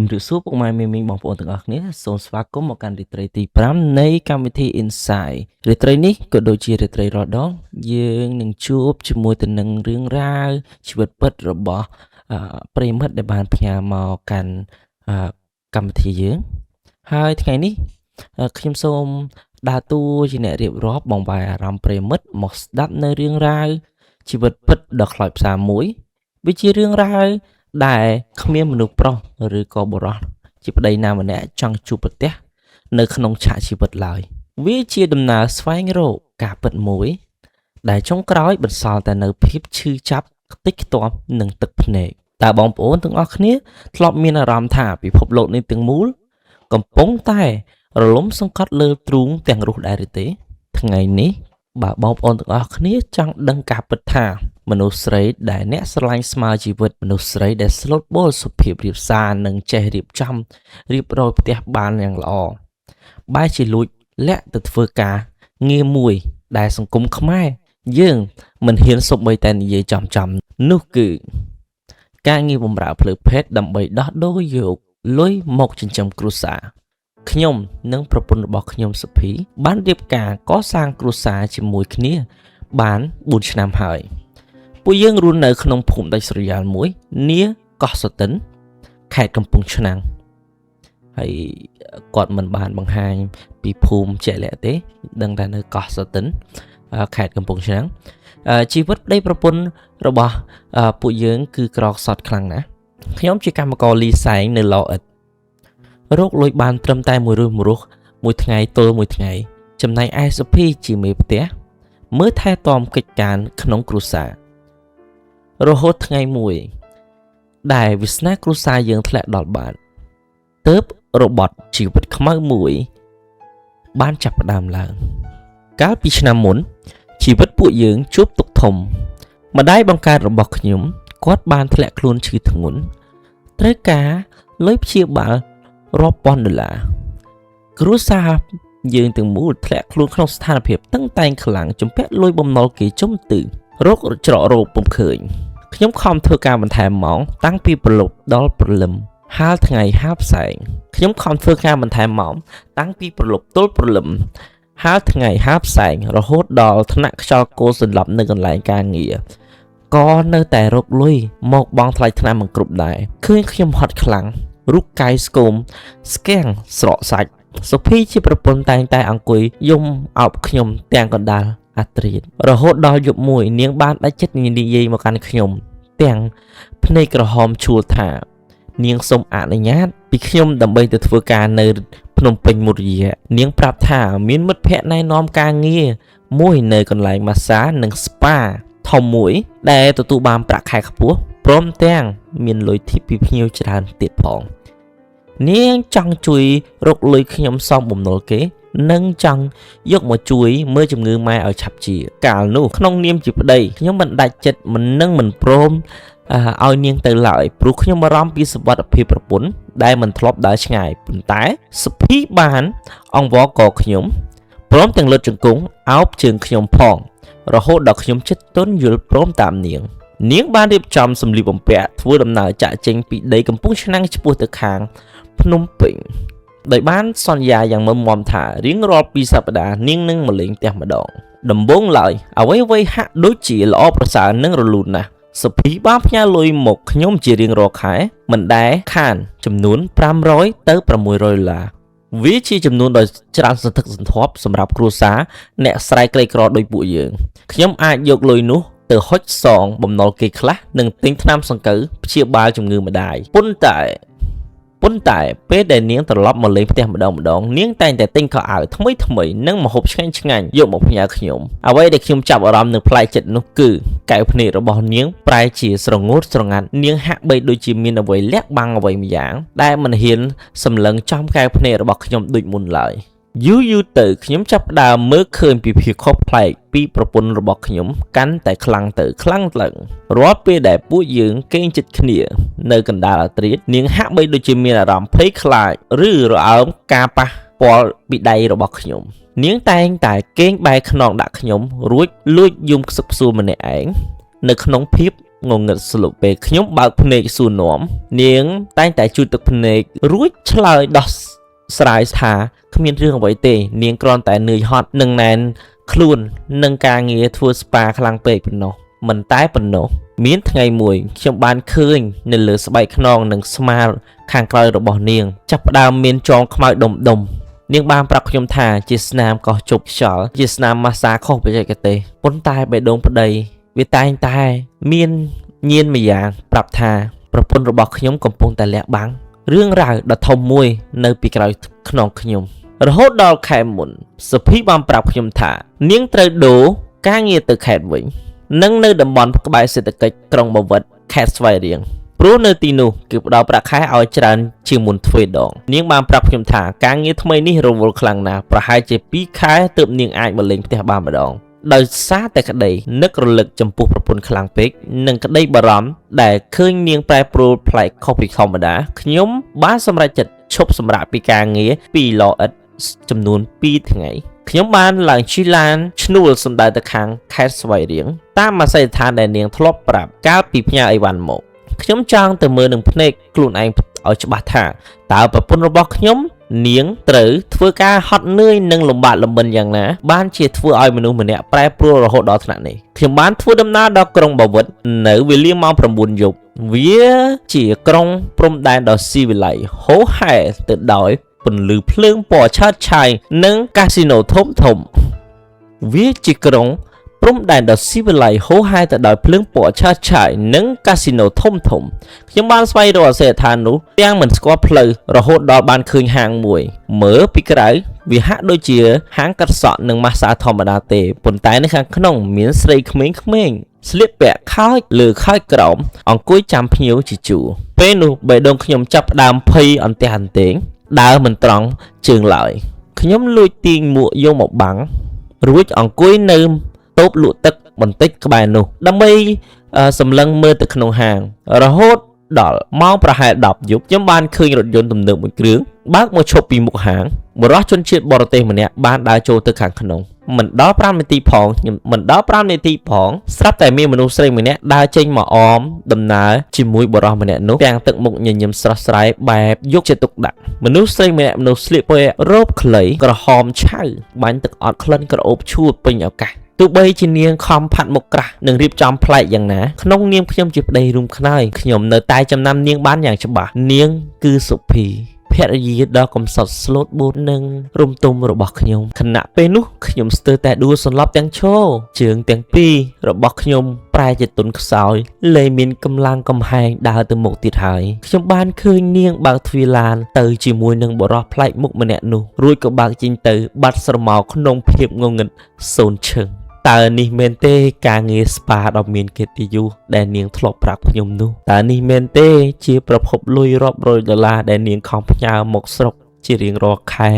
ជំរាបសួរពុកម៉ែមីងបងប្អូនទាំងអស់គ្នាសូមស្វាគមន៍មកកាន់រាត្រីទី5នៃកម្មវិធី Insight រាត្រីនេះក៏ដូចជារាត្រីរាល់ដងយើងនឹងជួបជាមួយទៅនឹងរឿងរ៉ាវជីវិតពិតរបស់ប្រិមិត្តដែលបានផ្ញើមកកាន់កម្មវិធីយើងហើយថ្ងៃនេះខ្ញុំសូមដើរតួជាអ្នករៀបរាប់បងប្អូនអារម្មណ៍ប្រិមិត្តមកស្ដាប់នៅរឿងរ៉ាវជីវិតពិតដ៏ខ្លោចផ្សាមួយវាជារឿងរ៉ាវដែលគ្មានមនុស្សប្រុសឬក៏បុរសជាប្តីណាម្នាក់ចង់ជួបប្រទះនៅក្នុងឆាកជីវិតឡើយវាជាដំណើរស្វែងរកការពិតមួយដែលចុងក្រោយបន្សល់តែនៅភាពឈឺចាប់ខ្ទេចខ្ទាំនិងទឹកភ្នែកតើបងប្អូនទាំងអស់គ្នាធ្លាប់មានអារម្មណ៍ថាពិភពលោកនេះទាំងមូលកំពុងតែរលំសង្កត់លើទ្រូងទាំងរស់ដែរឬទេថ្ងៃនេះបើបងប្អូនទាំងអស់គ្នាចង់ដឹងការពិតថាមនុស្សស្រីដែលអ្នកស្រឡាញ់ស្មើជីវិតមនុស្សស្រីដែលស្លូតបូលសុភាពរាបសារនិងចេះរៀបចំរៀបរយផ្ទះបានយ៉ាងល្អបែរជាលួចលាក់ទៅធ្វើការងារមួយដែលសង្គមខ្មែរយើងមិនហ៊ានសូម្បីតែនិយាយចំនោះគឺការងារបម្រើផ្លូវភេទដើម្បីដោះដូរយកលុយមកចិញ្ចឹមគ្រួសារខ្ញុំនិងប្រពន្ធរបស់ខ្ញុំសុភីបានរៀបការកសាងគ្រួសារជាមួយគ្នាបាន4ឆ្នាំហើយពួកយើងរស់នៅក្នុងភូមិដាច់ស្រយាលមួយនាកោះសតិនខេត្តកំពង់ឆ្នាំងហើយគាត់មិនបានបង្ហាញពីភូមិជាក់លាក់ទេដឹងតែនៅកោះសតិនខេត្តកំពង់ឆ្នាំងជីវិតប្តីប្រពន្ធរបស់ពួកយើងគឺក្រខ្សត់ខ្លាំងណាស់ខ្ញុំជាកម្មករលីសែងនៅឡអិតរកលុយបានត្រឹមតែមួយរស់មួយថ្ងៃទល់មួយថ្ងៃចំណែកឯសុភីជាមេផ្ទះមើលថែទាំកិច្ចការក្នុងគ្រួសាររហូតថ្ងៃមួយដែលវាសនាគ្រួសារយើងធ្លាក់ដល់បាតទើបរបត់ជីវិតខ្មៅមួយបានចាប់ផ្ដើមឡើងកាលពីឆ្នាំមុនជីវិតពួកយើងជួបទុក្ខធំម្ដាយបង្កើតរបស់ខ្ញុំគាត់បានធ្លាក់ខ្លួនឈឺធ្ងន់ត្រូវការលុយព្យាបាលរាប់ពាន់ដុល្លារគ្រួសារយើងទាំងមូលធ្លាក់ខ្លួនក្នុងស្ថានភាពតឹងតែងខ្លាំងជំពាក់លុយបំណុលគេចំទិរោគច្រករោគពុំឃើញខ្ញុំខំធ្វើការបន្ថែមម៉ោងតាំងពីព្រលប់ដល់ព្រលឹមហាលថ្ងៃហាលផ្សែងខ្ញុំខំធ្វើការបន្ថែមម៉ោងតាំងពីព្រលប់ទល់ព្រលឹមហាលថ្ងៃហាលផ្សែងរហូតដល់ថ្នាក់ខ្យល់គោសន្លប់នៅកន្លែងការងារក៏នៅតែរកលុយមកបង់ថ្លៃថ្នាំមិនគ្រប់ដែរឃើញខ្ញុំហត់ខ្លាំងរូបកាយស្គមស្គាំងស្រកសាច់សុភីជាប្រពន្ធតែងតែអង្គុយយំអោបខ្ញុំទាំងកណ្ដាលអាត្រៀតរហូតដល់យប់មួយនាងបានដាច់ចិត្តនិយាយមកកាន់ខ្ញុំទាំងភ្នែកក្រហមឈួលថានាងសូមអនុញ្ញាតពីខ្ញុំដើម្បីទៅធ្វើការនៅភ្នំពេញមួយរយៈនាងប្រាប់ថាមានមិត្តភ័ក្តិណែនាំការងារមួយនៅកន្លែងម៉ាស្សានិងស្ប៉ាធំមួយដែលទទួលបានប្រាក់ខែខ្ពស់ព្រមទាំងមានលុយធីបពីភ្ញៀវច្រើនទៀតផងនាងចង់ជួយរកលុយខ្ញុំសំបំណុលគេនិងចង់យកមកជួយមើលជំងឺម៉ែឲ្យឆាប់ជាកាលនោះក្នុងនាមជាប្តីខ្ញុំមិនដាច់ចិត្តមិនព្រមឲ្យនាងទៅឡើយព្រោះខ្ញុំបារម្ភពីសុវត្ថិភាពប្រពន្ធដែលមិនធ្លាប់ដើរឆ្ងាយប៉ុន្តែសុភីបានអង្វរកខ្ញុំព្រមទាំងលុតជង្គង់អោបជើងខ្ញុំផងរហូតដល់ខ្ញុំចិត្តទន់យល់ព្រមតាមនាងបានរៀបចំសម្លៀកបំពាក់ធ្វើដំណើរចាក់ចេញពីដីកំពង់ឆ្នាំងឆ្ពោះទៅខាងភ្នំពេញដោយបានសន្យាយ៉ាងមុំមមថារៀងរាល់2សប្តាហ៍នាងនឹងមកលេងផ្ទះម្ដងដំបូងឡើយអ្វីហាក់ដូចជាល្អប្រសើរនិងរលូនណាស់សុភីបានផ្ញើលុយមកខ្ញុំជារៀងរាល់ខែមិនដែលខានចំនួន500ទៅ600ដុល្លារវាជាចំនួនដ៏ច្រើនសន្ធឹកសន្ធាប់សម្រាប់គ្រួសារអ្នកស្រែក្រីក្រដូចពួកយើងខ្ញុំអាចយកលុយនោះទៅហុចសងបំណុលគេខ្លះនិងទិញថ្នាំសង្កូវព្យាបាលជំងឺម្ដាយប៉ុន្តែពេលដែលនាងត្រឡប់មកលេងផ្ទះម្ដងនាងតែងតែទិញខោអាវថ្មីនិងម្ហូបឆ្ងាញ់យកមកផ្ញើខ្ញុំអ្វីដែលខ្ញុំចាប់អារម្មណ៍នឹងប្លែកចិត្តនោះគឺកែវភ្នែករបស់នាងប្រែជាស្រងូតស្រងាត់នាងហាក់បីដូចជាមានអ្វីលាក់បាំងអ្វីម្យ៉ាងដែលមិនហ៊ានសម្លឹងចំកែវភ្នែករបស់ខ្ញុំដូចមុនឡើយយូរទៅខ្ញុំចាប់ផ្ដើមមើលឃើញពីភាពខុសប្លែកពីប្រពន្ធរបស់ខ្ញុំកាន់តែខ្លាំងឡើងរាល់ពេលដែលពួកយើងគេងជិតគ្នានៅកណ្ដាលអាត្រៀតនាងហាក់បីដូចជាមានអារម្មណ៍ភ័យខ្លាចឬរអើមការប៉ះពាល់ពីដៃរបស់ខ្ញុំនាងតែងតែគេងបែរខ្នងដាក់ខ្ញុំរួចលួចយំខ្សឹបខ្សួលម្នាក់ឯងនៅក្នុងភាព ងងឹតស្លុបពេលខ្ញុំបើកភ្នែកសួរនាំនាងតែងតែជួយទឹកភ្នែករួចឆ្លើយដោះស្រាយថាគ្មានរឿងអ្វីទេនាងគ្រាន់តែនឿយហត់នឹងណែនខ្លួននឹងការងារធ្វើស្ប៉ាខ្លាំងពេកប៉ុណ្ណោះមិនតែប៉ុណ្ណោះមានថ្ងៃមួយខ្ញុំបានឃើញនៅលើស្បែកខ្នងនិងស្មាខាងក្រោយរបស់នាងចាប់ផ្ដើមមានចងខ្មៅដុំនាងបានប្រាប់ខ្ញុំថាជាស្នាមកោសជប់ខ្យល់ជាស្នាមម៉ាសាខុសបច្ចេកទេសប៉ុន្តែបេះដូងប្តីវាតែងតែមានញៀនម្យ៉ាងប្រាប់ថាប្រពន្ធរបស់ខ្ញុំកំពុងតែលាក់បាំងរឿងរ៉ាវដ៏ធំមួយនៅពីក្រោយខ្នងខ្ញុំរហូតដល់ខែមុនសុភីបានប្រាប់ខ្ញុំថានាងត្រូវដូរការងារទៅខេត្តវិញនិងនៅតំបន់ក្បែរសេដ្ឋកិច្ចក្រុងបាវិតខេត្តស្វាយរៀងព្រោះនៅទីនោះគឺផ្ដល់ប្រាក់ខែឲ្យច្រើនជាងមុនទ្វេដងនាងបានប្រាប់ខ្ញុំថាការងារថ្មីនេះរវល់ខ្លាំងណាស់ប្រហែលជា2ខែទើបនាងអាចមកលេងផ្ទះបានម្ដងដោយសារតែក្តីនឹករលឹកចំពោះប្រពន្ធខ្លាំងពេកនិងក្តីបារម្ភដែលឃើញនាងប្រែប្រួលប្លែកខុសពីធម្មតាខ្ញុំបានសម្រេចចិត្តឈប់សម្រាកពីការងារពីឡអិតចំនួន2ថ្ងៃខ្ញុំបានឡើងជិះឡានឈ្នួលសម្ដៅទៅខាងខេត្តស្វាយរៀងតាមអាសយដ្ឋានដែលនាងធ្លាប់ប្រាប់កាលពីផ្ញើអីវ៉ាន់មកខ្ញុំចង់ទៅមើលនឹងភ្នែកខ្លួនឯងឲ្យច្បាស់ថាតើប្រពន្ធរបស់ខ្ញុំនាងត្រូវធ្វើការហត់នឿយនិងលំបាកលំបិនយ៉ាងណាបានជាធ្វើឲ្យមនុស្សម្នាក់ប្រែប្រួលរហូតដល់ថ្នាក់នេះខ្ញុំបានធ្វើដំណើរដល់ក្រុងបាវិតនៅវេលាម៉ោង 9 យប់វាជាក្រុងព្រំដែនដ៏ស៊ីវិល័យហូរហែទៅដោយពន្លឺភ្លើងពណ៌ឆើតឆាយនិងកាស៊ីណូធំវាជាក្រុងព្រំដែនដ៏ស៊ីវិល័យហូរហែទៅដោយភ្លើងពណ៌ឆើតឆាយនិងកាស៊ីណូធំខ្ញុំបានស្វែងរកអាសយដ្ឋាននោះទាំងមិនស្គាល់ផ្លូវរហូតដល់បានឃើញហាងមួយមើលពីក្រៅវាហាក់ដូចជាហាងកាត់សក់និងម៉ាស្សាធម្មតាទេប៉ុន្តែនៅខាងក្នុងមានស្រីក្មេងៗស្លៀកពាក់ខោចលើខោចក្រោមអង្គុយចាំភ្ញៀវជាជួរពេលនោះបេះដូងខ្ញុំចាប់ផ្ដើមភ័យអន្ទះអន្ទែងដើរមិនត្រង់ជើងឡើយខ្ញុំលួចទាញមួកយកមកបាំងរួចអង្គុយនៅតូបលក់ទឹកបន្តិចក្បែរនោះដើម្បីសម្លឹងមើលទៅក្នុងហាងរហូតដល់ម៉ោងប្រហែល 10 យប់ខ្ញុំបានឃើញរថយន្តទំនើបមួយគ្រឿងបើកមកឈប់ពីមុខហាងបរិសុទ្ធជនជាតិបរទេសម្នាក់បានដើរចូលទៅខាងក្នុងមិនដល់5នាទីផងស្រាប់តែមានមនុស្សស្រីម្នាក់ដើរចេញមកអមដំណើរជាមួយបរិសុទ្ធម្នាក់នោះទាំងទឹកមុខញញឹមស្រស់ស្រាយបែបយកចិត្តទុកដាក់មនុស្សស្រីម្នាក់នោះស្លៀកពាក់រ៉ូបខ្លីក្រហមឆៅបាញ់ទឹកអត់ក្លិនក្រអូបឈួតពេញឱកាសទោះបីជានាងខំផាត់មុខក្រាស់និងរៀបចំប្លែកយ៉ាងណាក្នុងនាមខ្ញុំជាប្តីរួមខ្នើយខ្ញុំនៅតែចំណាំនាងបានយ៉ាងច្បាស់នាងគឺសុភីភរិយាដ៏កំសត់ស្លូតបូតនិងរំទុំរបស់ខ្ញុំខណៈពេលនោះខ្ញុំស្ទើរតែដួលសន្លប់ទាំងឈរជើងទាំងពីររបស់ខ្ញុំប្រែជាទន់ខ្សោយលែងមានកម្លាំងកំហែងដើរទៅមុខទៀតហើយខ្ញុំបានឃើញនាងបើកទ្វារឡានទៅជាមួយនឹងបុរសប្លែកមុខម្នាក់នោះរួចក៏បើកចេញទៅបាត់ស្រមោលក្នុងភាពងងឹតសូន្យឈឹងតើនេះមែនទេការងារស្ប៉ាដ៏មានកិត្តិយសដែលនាងធ្លាប់ប្រាប់ខ្ញុំនោះតើនេះមែនទេជាប្រភពលុយរាប់រយដុល្លារដែលនាងខំផ្ញើមកស្រុកជារៀងរាល់ខែ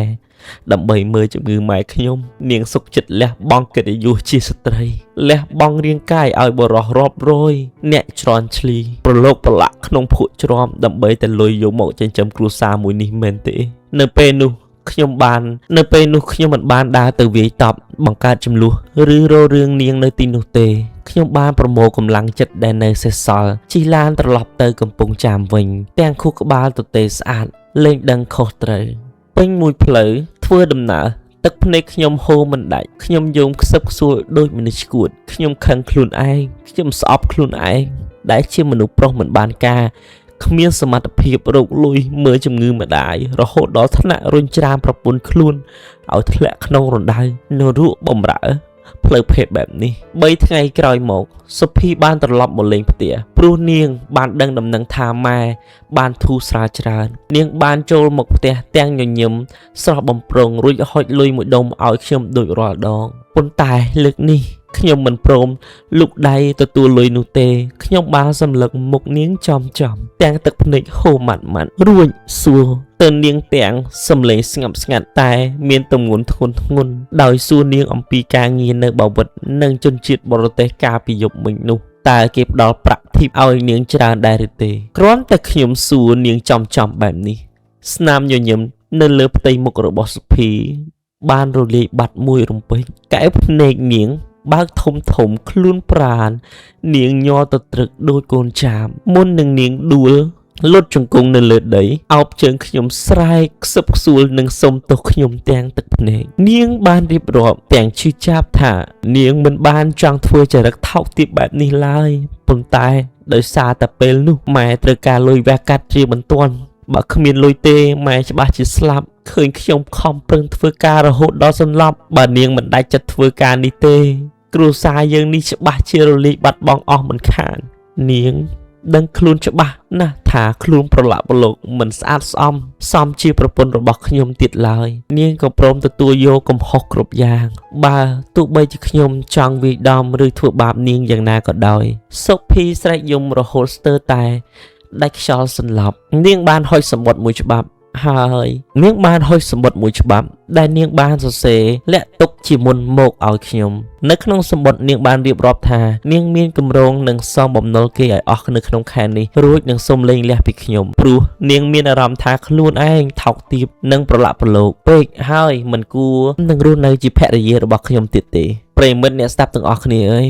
ដើម្បីមើលជំងឺម៉ែខ្ញុំនាងសុខចិត្តលះបង់កិត្តិយសជាស្ត្រីលះបង់រាងកាយឲ្យបរិសុទ្ធរាប់រយអ្នកច្រានឆ្លីប្រឡូកប្រឡាក់ក្នុងភក់ច្រំដើម្បីតែលុយយកមកចិញ្ចឹមគ្រួសារមួយនេះមែនទេនៅពេលនោះខ្ញុំមិនបានដើរទៅវាយតប់បង្កើតចំនួនឬរោរឿងនាងនៅទីនោះទេខ្ញុំបានប្រមូលកម្លាំងចិត្តដែលនៅសេសសល់ជិះឡានត្រឡប់ទៅកំពង់ចាមវិញទាំងខួរក្បាលទទេស្អាតលែងដឹងខុសត្រូវពេញមួយផ្លូវធ្វើដំណើរទឹកភ្នែកខ្ញុំហូរមិនដាច់ខ្ញុំយំខ្សឹបខ្សួលដូចមនុស្សឈួតខ្ញុំខឹងខ្លួនឯងខ្ញុំស្អប់ខ្លួនឯងដែលជាមនុស្សប្រុសមិនបានការគ្មានសមត្ថភាពរកលុយមើលជំងឺម្ដាយរហូតដល់ថ្នាក់រុញច្រានប្រពន្ធខ្លួនឲ្យធ្លាក់ក្នុងរណ្ដៅនៅរក់បំរើផ្លូវភេទបែបនេះ3ថ្ងៃក្រោយមកសុភីបានត្រឡប់មកលេងផ្ទះព្រោះនាងបានដឹងដំណឹងថាម៉ែបានធូរស្រាលច្រើននាងបានចូលមកផ្ទះទាំងញញឹមស្រស់បំព្រងរួចហុចលុយមួយដុំឲ្យខ្ញុំដូចរាល់ដងប៉ុន្តែលើកនេះខ្ញុំមិនព្រមលុកដៃទទួលលុយនោះទេខ្ញុំបានសម្លឹកមុខនាងចំទាំងទឹកភ្នែកហូរម៉ាត់រួចសួរទៅនាងទាំងសំឡេងស្ងប់ស្ងាត់តែមានទម្ងន់ធ្ងន់ដោយសួរនាងអំពីការងារនៅបាវិតនិងជនជាតិបរទេសកាលពីយប់មិញនោះតើគេផ្ដល់ប្រាក់ធីបឲ្យនាងច្រើនដែរឬទេគ្រាន់តែខ្ញុំសួរនាងចំបែបនេះស្នាមញញឹមនៅលើផ្ទៃមុខរបស់សុភីបានរលាយបាត់មួយរំពេចកែវភ្នែកនាង បើកធំធំខ្លួនប្រាននាងញ័រទៅត្រឹកដោយកូនចាមមុននឹងនាងដួលលុតជង្គង់នៅលើដីអោបជើងខ្ញុំស្រែកខ្សឹបខ្សួលនិងសុំទោសខ្ញុំទាំងទឹកភ្នែកនាងបានរៀបរាប់ទាំងឈឺចាប់ថានាងមិនបានចង់ធ្វើចរិតថោកទាបបែបនេះឡើយប៉ុន្តែដោយសារតែពេលនោះម៉ែត្រូវការលុយវះកាត់ជាបន្ទាន់បើគ្មានលុយទេម៉ែច្បាស់ជាស្លាប់ឃើញខ្ញុំខំប្រឹងធ្វើការរហូតដល់សន្លប់បើនាងមិនដាច់ចិត្តធ្វើការនេះទេគ្រួសារយើងនេះច្បាស់ជារលាយបាត់បង់អស់មិនខាននាងដឹងខ្លួនច្បាស់ណាស់ថាខ្លួនប្រឡាក់ប្រឡូកមិនស្អាតស្អំសមជាប្រពន្ធរបស់ខ្ញុំទៀតឡើយនាងក៏ព្រមទទួលយកកំហុសគ្រប់យ៉ាងបើទោះបីជាខ្ញុំចង់វាយដំឬធ្វើបាបនាងយ៉ាងណាក៏ដោយសុភីស្រែកយំរហូតស្ទើរតែដាច់ខ្យល់សន្លប់នាងបានហុចសម្បត្តិមួយច្បាប់ហើយនាងបានហុចសម្បត្តិមួយច្បាប់ដែលនាងបានសរសេរលាក់ទុកជាមុនមកឲ្យខ្ញុំនៅក្នុងសម្បត្តិនាងបានរៀបរាប់ថានាងមានគម្រោងនឹងសងបំណុលគេឲ្យអស់នៅក្នុងខែនេះរួចនឹងសុំលែងលះពីខ្ញុំព្រោះនាងមានអារម្មណ៍ថាខ្លួនឯងថោកទាបនិងប្រឡាក់ប្រឡូកពេកហើយមិនគួរនឹងរស់នៅជាភរិយារបស់ខ្ញុំទៀតទេប្រិមិត្តអ្នកស្ដាប់ទាំងអស់គ្នាអើយ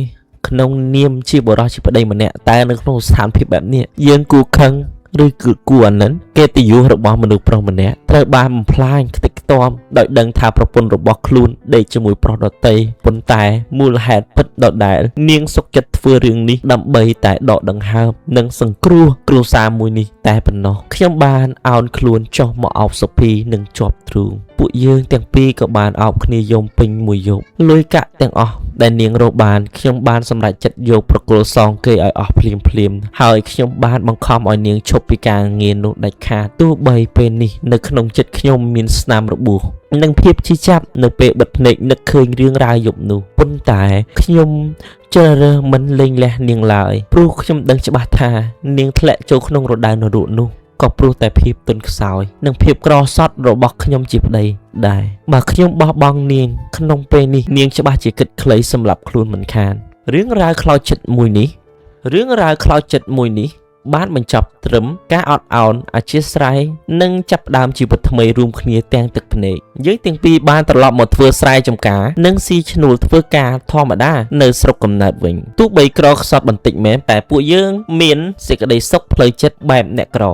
ក្នុងនាមជាបុរសជាប្តីម្នាក់តែនៅក្នុងស្ថានភាពបែបនេះយើងគួរខឹងឬគឺគួរអាណិនកិត្តិយសរបស់មនុស្សប្រុសម្នាក់ត្រូវបានបំផ្លាញខ្ទេចខ្ទាំដោយដឹងថាប្រពន្ធរបស់ខ្លួនដេកជាមួយប្រុសដទៃប៉ុន្តែមូលហេតុពិតដដែលនាងសុខចិត្តធ្វើរឿងនេះដើម្បីតែដកដង្ហើមនិងសង្គ្រោះគ្រួសារមួយនេះតែប៉ុណ្ណោះខ្ញុំបានអោនខ្លួនចុះមកអោបសុភីនិងជាប់ទ្រូងពួកយើងទាំងពីរក៏បានអោបគ្នាយំពេញមួយយប់លុយកាក់ទាំងអស់ដែលនាងរកបានខ្ញុំបានសម្រេចចិត្តយកប្រគល់សងគេឲ្យអស់ភ្លាមហើយខ្ញុំបានបង្ខំឲ្យនាងឈប់ពីការងារនោះដាច់ខាតទោះបីពេលនេះនៅក្នុងចិត្តខ្ញុំមានស្នាមរបួសនិងភាពឈឺចាប់នៅពេលបិទភ្នែកនឹកឃើញរឿងរ៉ាវយប់នោះប៉ុន្តែខ្ញុំជ្រើសរើសមិនលែងលះនាងឡើយព្រោះខ្ញុំដឹងច្បាស់ថានាងធ្លាក់ចូលក្នុងរណ្ដៅនរកនោះក៏ព្រោះតែភាពទន់ខ្សោយនិងភាពក្រសត់របស់ខ្ញុំជាប្តីដែរបើខ្ញុំបោះបង់នាងក្នុងពេលនេះនាងច្បាស់ជាគិតខ្លីសម្រាប់ខ្លួនមិនខានរឿងរ៉ាវខ្លោចចិត្តមួយនេះបានបញ្ចប់ត្រឹមការអត់ឱនអធ្យាស្រ័យនិងចាប់ផ្ដើមជីវិតថ្មីរួមគ្នាទាំងទឹកភ្នែកយើងទាំងពីរបានត្រឡប់មកធ្វើស្រែចម្ការនិងស៊ីឈ្នួលធ្វើការធម្មតានៅស្រុកកំណើតវិញទោះបីក្រខ្សត់បន្តិចមែនតែពួកយើងមានសេចក្តីសុខផ្លូវចិត្តបែបអ្នកក្រ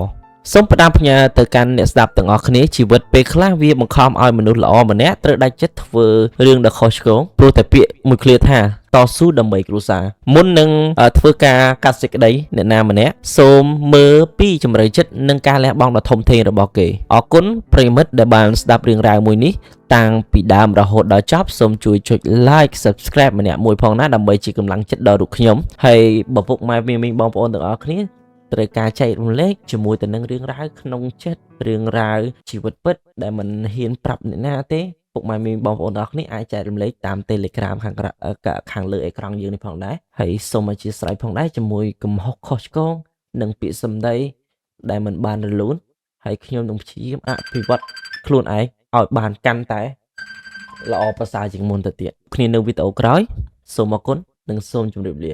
សូមផ្ដាំផ្ញើទៅកាន់អ្នកស្ដាប់ទាំងអស់គ្នាជីវិតពេលខ្លះវាបង្ខំឲ្យមនុស្សល្អម្នាក់ត្រូវដាច់ចិត្តធ្វើរឿងដ៏ខុសឆ្គងព្រោះតែពាក្យមួយឃ្លាថាតស៊ូដើម្បីគ្រួសារមុននឹងធ្វើការកាត់សេចក្តីអ្នកណាម្នាក់សូមមើលពីជំរឿចិត្តនិងការលះបង់ដ៏ធំធេងរបស់គេអរគុណប្រិមិត្តដែលបានស្ដាប់រឿងរ៉ាវមួយនេះតាំងពីដើមរហូតដល់ចប់សូមជួយចុច like subscribe ម្នាក់មួយផងណាដើម្បីជាកម្លាំងចិត្តដល់រូបខ្ញុំហើយបើពុកម៉ែមីងបងប្អូនទាំងអស់គ្នាត្រូវការចែករំលែកជាមួយទៅនឹងរឿងរ៉ាវក្នុងចិត្តរឿងរ៉ាវជីវិតពិតដែលមិនហ៊ានប្រាប់អ្នកណាទេពុកម៉ែមីងបងប្អូនទាំងអស់គ្នាអាចចែករំលែកតាម Telegram ខាងលើអេក្រង់យើងនេះផងដែរហើយសូមអធិស្ឋានផងដែរជាមួយកំហុសខុសឆ្គងនិងពាក្យសម្ដីដែលមិនបានរលូនហើយខ្ញុំនឹងព្យាយាមអភិវឌ្ឍខ្លួនឯងឲ្យបានកាន់តែល្អប្រសើរជាងមុនទៅទៀតគ្នានៅវីដេអូក្រោយសូមអរគុណនិងសូមជម្រាបលា